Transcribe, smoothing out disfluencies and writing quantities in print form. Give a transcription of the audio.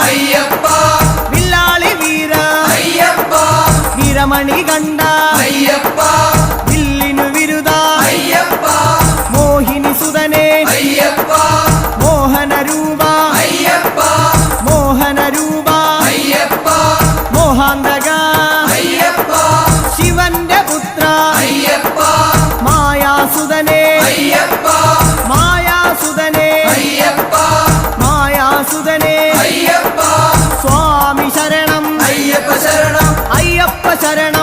അയ്യപ്പ വില്ലാളി വീര അയ്യപ്പ വീരമണി കണ്ട അയ്യപ്പ വില്ലിനു വിരുദ അയ്യപ്പ മോഹിനി സുതനെ അയ്യപ്പ മോഹന രൂപ അയ്യപ്പ മോഹന രൂപ അയ്യപ്പ മോഹാന്തക അയ്യപ്പ ശിവന്റെ പുത്ര അയ്യപ്പ മായാസുതനെ അയ്യപ്പ മായാസുതനെ അയ്യപ്പ മായാസുതനെ അയ്യപ്പ സ്വാമി ശരണം അയ്യപ്പ ശരണം അയ്യപ്പ ശരണം